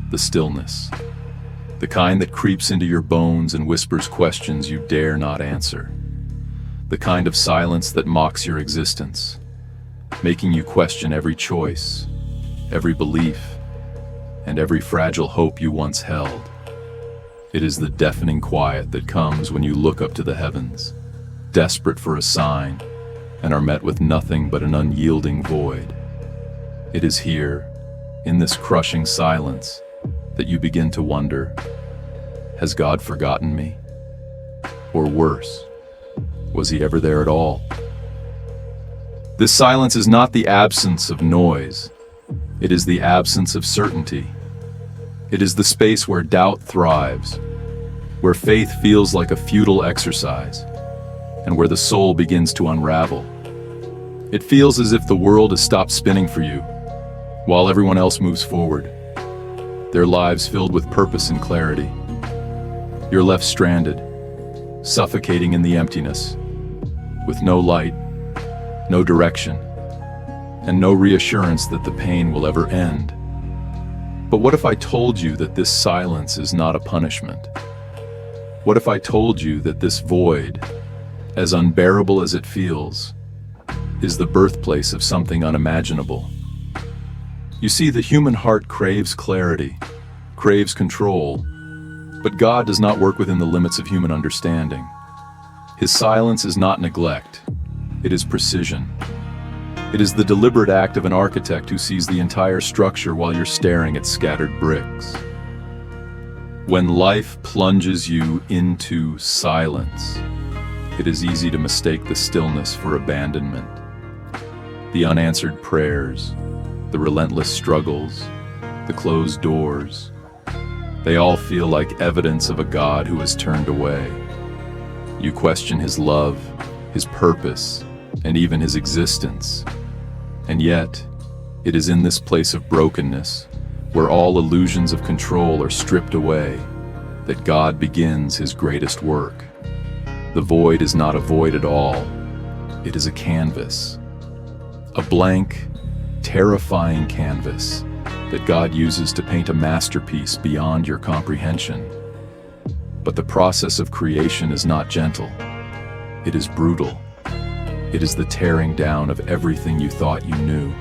the stillness. The kind that creeps into your bones and whispers questions you dare not answer. The kind of silence that mocks your existence, making you question every choice, every belief, and every fragile hope you once held. It is the deafening quiet that comes when you look up to the heavens, desperate for a sign, and are met with nothing but an unyielding void. It is here, in this crushing silence, that you begin to wonder, has God forgotten me? Or worse, was he ever there at all? This silence is not the absence of noise. It is the absence of certainty. It is the space where doubt thrives, where faith feels like a futile exercise, and where the soul begins to unravel. It feels as if the world has stopped spinning for you, while everyone else moves forward, their lives filled with purpose and clarity. You're left stranded, suffocating in the emptiness, with no light, no direction, and no reassurance that the pain will ever end. But what if I told you that this silence is not a punishment? What if I told you that this void, as unbearable as it feels, is the birthplace of something unimaginable? You see, the human heart craves clarity, craves control, but God does not work within the limits of human understanding. His silence is not neglect, it is precision. It is the deliberate act of an architect who sees the entire structure while you're staring at scattered bricks. When life plunges you into silence, it is easy to mistake the stillness for abandonment. The unanswered prayers, the relentless struggles, the closed doors, they all feel like evidence of a God who has turned away. You question his love, his purpose, and even his existence. And yet, it is in this place of brokenness, where all illusions of control are stripped away, that God begins his greatest work. The void is not a void at all. It is a canvas. A blank, terrifying canvas that God uses to paint a masterpiece beyond your comprehension. But the process of creation is not gentle. It is brutal. It is the tearing down of everything you thought you knew,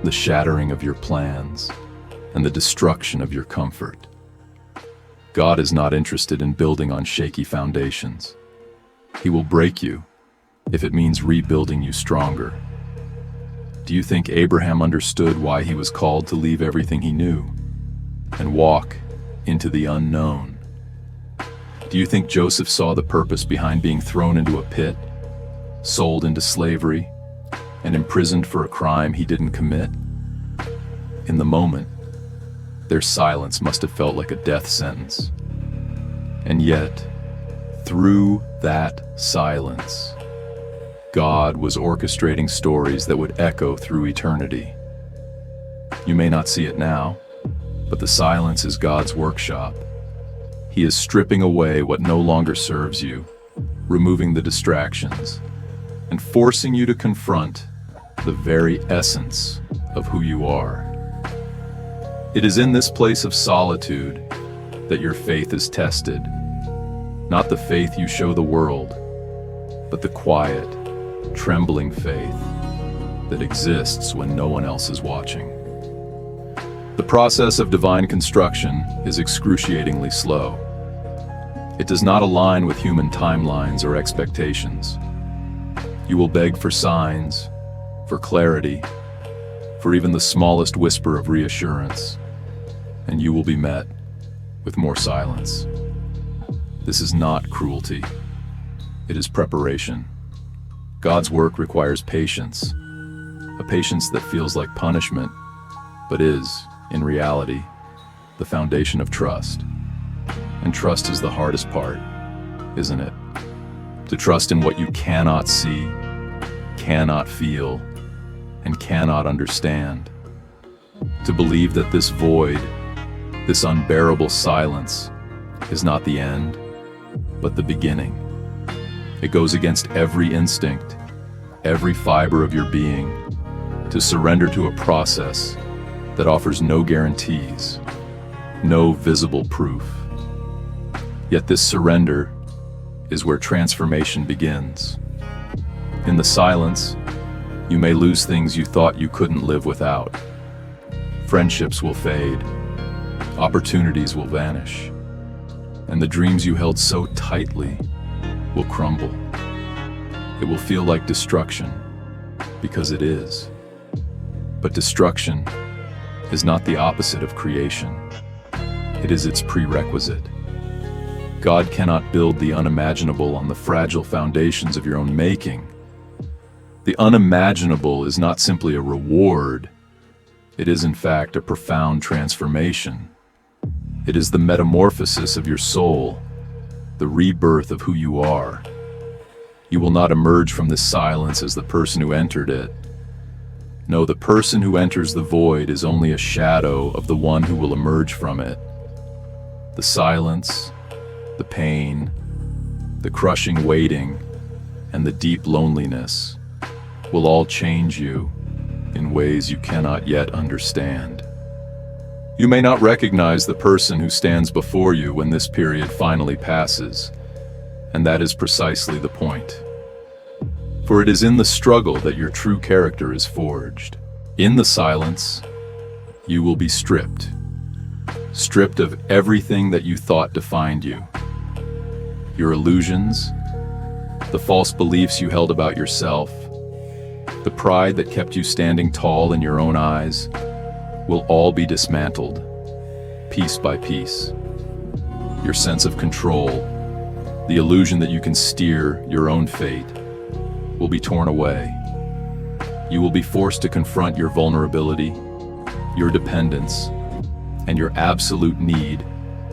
the shattering of your plans, and the destruction of your comfort. God is not interested in building on shaky foundations. He will break you if it means rebuilding you stronger. Do you think Abraham understood why he was called to leave everything he knew and walk into the unknown? Do you think Joseph saw the purpose behind being thrown into a pit, sold into slavery, and imprisoned for a crime he didn't commit? In the moment, their silence must have felt like a death sentence. And yet, through that silence, God was orchestrating stories that would echo through eternity. You may not see it now, but the silence is God's workshop. He is stripping away what no longer serves you, removing the distractions, and forcing you to confront the very essence of who you are. It is in this place of solitude that your faith is tested. Not the faith you show the world, but the quiet, trembling faith that exists when no one else is watching. The process of divine construction is excruciatingly slow. It does not align with human timelines or expectations. You will beg for signs, for clarity, for even the smallest whisper of reassurance, and you will be met with more silence. This is not cruelty. It is preparation. God's work requires patience, a patience that feels like punishment, but is, in reality, the foundation of trust. And trust is the hardest part, isn't it? To trust in what you cannot see, cannot feel, and cannot understand. To believe that this void, this unbearable silence, is not the end, but the beginning. It goes against every instinct, every fiber of your being, to surrender to a process that offers no guarantees, no visible proof. Yet this surrender is where transformation begins. In the silence, you may lose things you thought you couldn't live without. Friendships will fade, opportunities will vanish, and the dreams you held so tightly will crumble. It will feel like destruction, because it is. But destruction is not the opposite of creation. It is its prerequisite. God cannot build the unimaginable on the fragile foundations of your own making. The unimaginable is not simply a reward. It is in fact a profound transformation. It is the metamorphosis of your soul, the rebirth of who you are. You will not emerge from this silence as the person who entered it. No, the person who enters the void is only a shadow of the one who will emerge from it. The silence, the pain, the crushing waiting, and the deep loneliness will all change you in ways you cannot yet understand. You may not recognize the person who stands before you when this period finally passes, and that is precisely the point. For it is in the struggle that your true character is forged. In the silence, you will be stripped of everything that you thought defined you. Your illusions, the false beliefs you held about yourself, the pride that kept you standing tall in your own eyes, will all be dismantled, piece by piece. Your sense of control, the illusion that you can steer your own fate, will be torn away. You will be forced to confront your vulnerability, your dependence, and your absolute need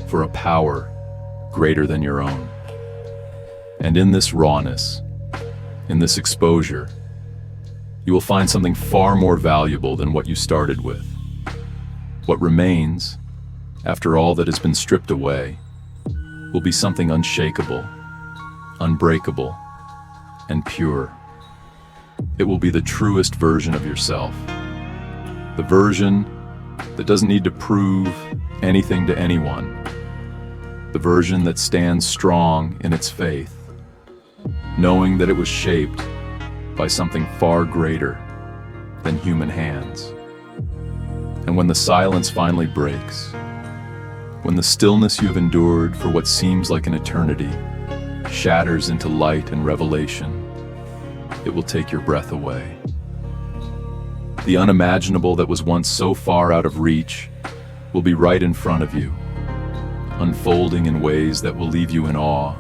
for a power greater than your own. And in this rawness, in this exposure, you will find something far more valuable than what you started with. What remains, after all that has been stripped away, will be something unshakable, unbreakable, and pure. It will be the truest version of yourself. The version that doesn't need to prove anything to anyone. The version that stands strong in its faith, knowing that it was shaped by something far greater than human hands. And when the silence finally breaks, when the stillness you've endured for what seems like an eternity shatters into light and revelation, it will take your breath away. The unimaginable that was once so far out of reach will be right in front of you, unfolding in ways that will leave you in awe.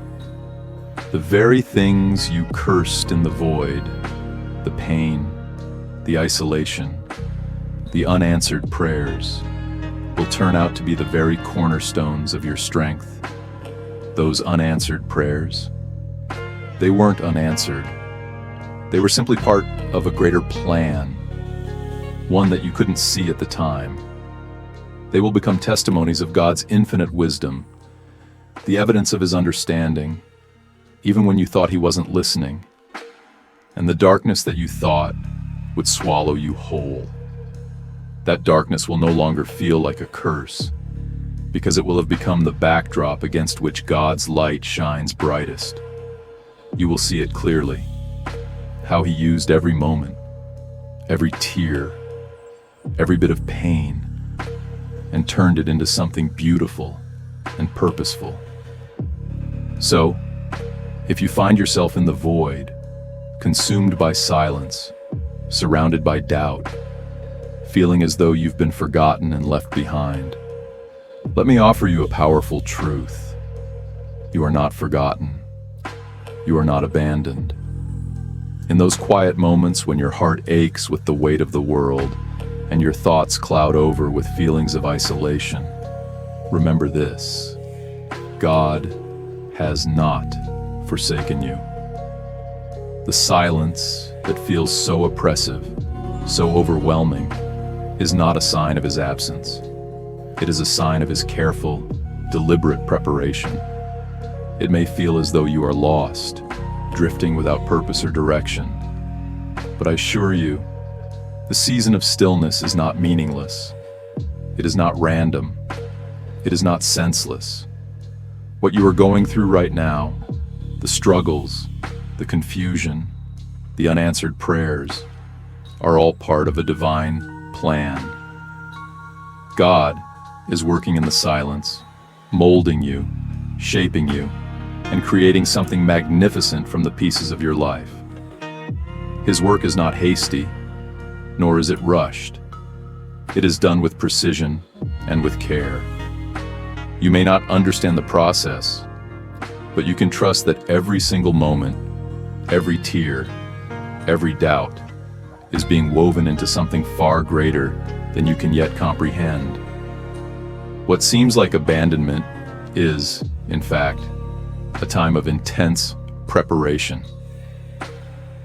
The very things you cursed in the void, the pain, the isolation, the unanswered prayers, will turn out to be the very cornerstones of your strength. Those unanswered prayers, they weren't unanswered. They were simply part of a greater plan, one that you couldn't see at the time. They will become testimonies of God's infinite wisdom, the evidence of His understanding, even when you thought He wasn't listening, and the darkness that you thought would swallow you whole. That darkness will no longer feel like a curse, because it will have become the backdrop against which God's light shines brightest. You will see it clearly, how He used every moment, every tear, every bit of pain, and turned it into something beautiful and purposeful. So, if you find yourself in the void, consumed by silence, surrounded by doubt, feeling as though you've been forgotten and left behind, let me offer you a powerful truth. You are not forgotten. You are not abandoned. In those quiet moments when your heart aches with the weight of the world and your thoughts cloud over with feelings of isolation, remember this: God has not forsaken you. The silence that feels so oppressive, so overwhelming, is not a sign of His absence. It is a sign of His careful, deliberate preparation. It may feel as though you are lost, drifting without purpose or direction. But I assure you, the season of stillness is not meaningless. It is not random. It is not senseless. What you are going through right now, the struggles, the confusion, the unanswered prayers, are all part of a divine plan. God is working in the silence, molding you, shaping you, and creating something magnificent from the pieces of your life. His work is not hasty, nor is it rushed. It is done with precision and with care. You may not understand the process, but you can trust that every single moment, every tear, every doubt is being woven into something far greater than you can yet comprehend. What seems like abandonment is, in fact, a time of intense preparation.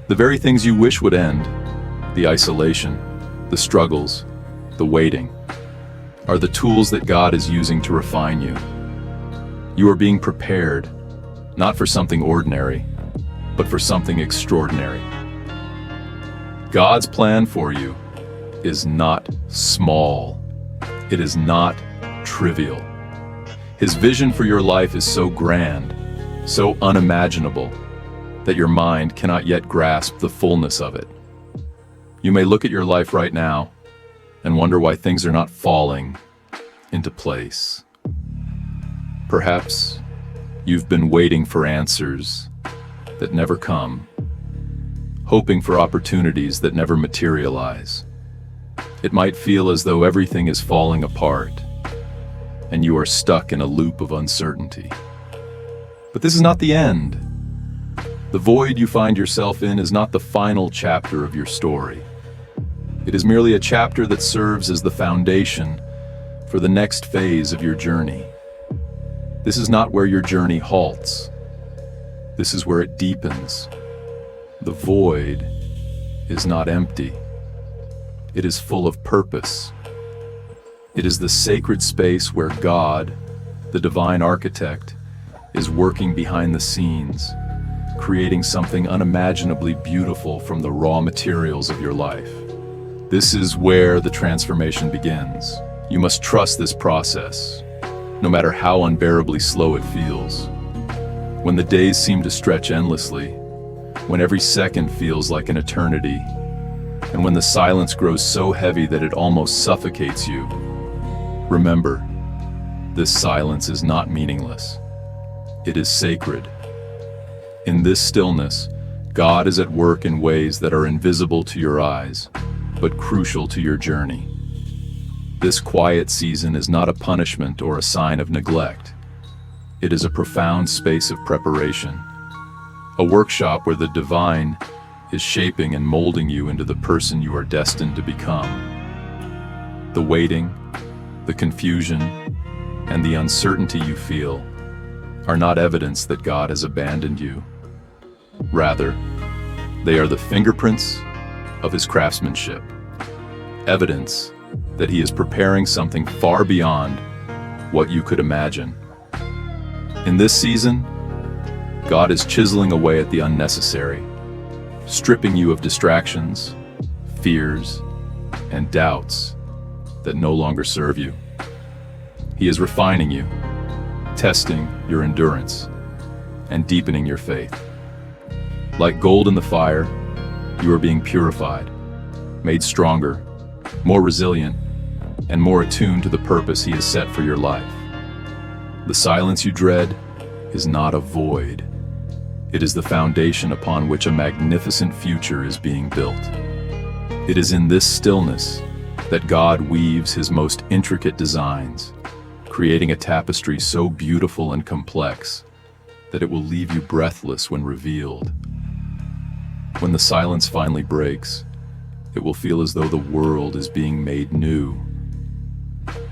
The very things you wish would end, the isolation, the struggles, the waiting, are the tools that God is using to refine you. You are being prepared, not for something ordinary, but for something extraordinary. God's plan for you is not small. It is not trivial. His vision for your life is so grand, so unimaginable, that your mind cannot yet grasp the fullness of it. You may look at your life right now and wonder why things are not falling into place. Perhaps you've been waiting for answers that never come, hoping for opportunities that never materialize. It might feel as though everything is falling apart, and you are stuck in a loop of uncertainty. But this is not the end. The void you find yourself in is not the final chapter of your story. It is merely a chapter that serves as the foundation for the next phase of your journey. This is not where your journey halts. This is where it deepens. The void is not empty. It is full of purpose. It is the sacred space where God, the divine architect, is working behind the scenes, creating something unimaginably beautiful from the raw materials of your life. This is where the transformation begins. You must trust this process, no matter how unbearably slow it feels. When the days seem to stretch endlessly, when every second feels like an eternity, and when the silence grows so heavy that it almost suffocates you, remember, this silence is not meaningless. It is sacred. In this stillness, God is at work in ways that are invisible to your eyes, but crucial to your journey. This quiet season is not a punishment or a sign of neglect. It is a profound space of preparation, a workshop where the divine is shaping and molding you into the person you are destined to become. The waiting, the confusion, and the uncertainty you feel are not evidence that God has abandoned you. Rather, they are the fingerprints of His craftsmanship, evidence that He is preparing something far beyond what you could imagine. In this season, God is chiseling away at the unnecessary, stripping you of distractions, fears, and doubts that no longer serve you. He is refining you, testing your endurance, and deepening your faith. Like gold in the fire, you are being purified, made stronger, more resilient, and more attuned to the purpose He has set for your life. The silence you dread is not a void. It is the foundation upon which a magnificent future is being built. It is in this stillness that God weaves His most intricate designs, creating a tapestry so beautiful and complex that it will leave you breathless when revealed. When the silence finally breaks, it will feel as though the world is being made new.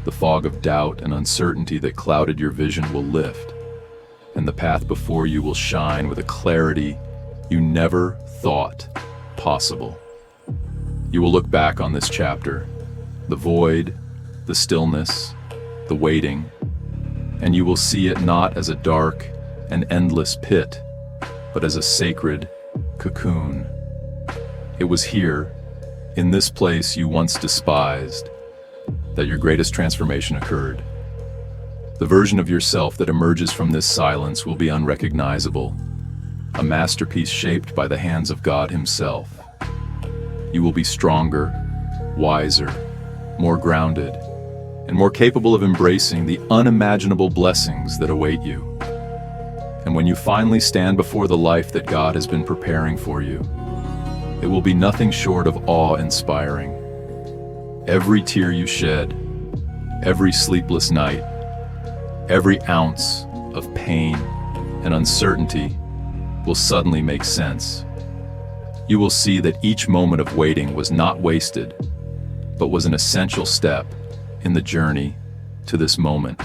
The fog of doubt and uncertainty that clouded your vision will lift, and the path before you will shine with a clarity you never thought possible. You will look back on this chapter, the void, the stillness, the waiting, and you will see it not as a dark and endless pit, but as a sacred cocoon. It was here, in this place you once despised, that your greatest transformation occurred. The version of yourself that emerges from this silence will be unrecognizable, a masterpiece shaped by the hands of God Himself. You will be stronger, wiser, more grounded, and more capable of embracing the unimaginable blessings that await you. And when you finally stand before the life that God has been preparing for you, it will be nothing short of awe-inspiring. Every tear you shed, every sleepless night, every ounce of pain and uncertainty will suddenly make sense. You will see that each moment of waiting was not wasted, but was an essential step in the journey to this moment.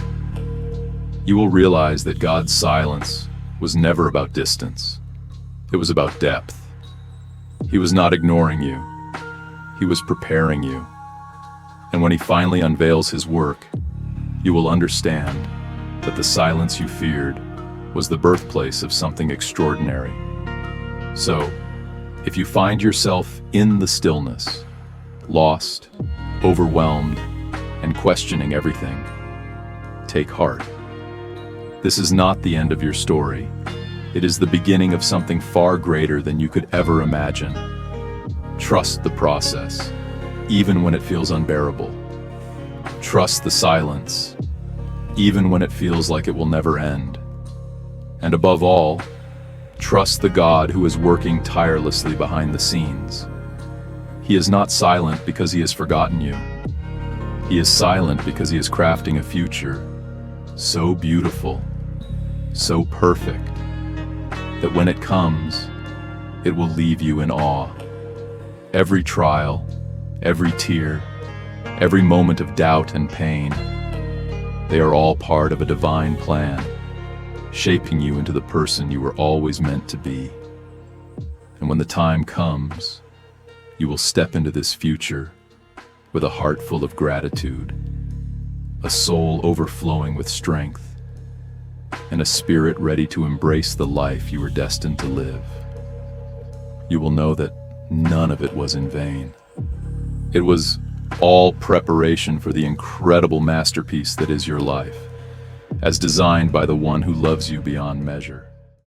You will realize that God's silence was never about distance. It was about depth. He was not ignoring you. He was preparing you. And when He finally unveils His work, you will understand that the silence you feared was the birthplace of something extraordinary. So, if you find yourself in the stillness, lost, overwhelmed, and questioning everything, take heart. This is not the end of your story. It is the beginning of something far greater than you could ever imagine. Trust the process, even when it feels unbearable. Trust the silence, even when it feels like it will never end. And above all, trust the God who is working tirelessly behind the scenes. He is not silent because He has forgotten you. He is silent because He is crafting a future so beautiful, so perfect, that when it comes, it will leave you in awe. Every trial, every tear, every moment of doubt and pain, they are all part of a divine plan, shaping you into the person you were always meant to be. And when the time comes, you will step into this future with a heart full of gratitude, a soul overflowing with strength, and a spirit ready to embrace the life you were destined to live. You will know that none of it was in vain. It was all preparation for the incredible masterpiece that is your life, as designed by the one who loves you beyond measure.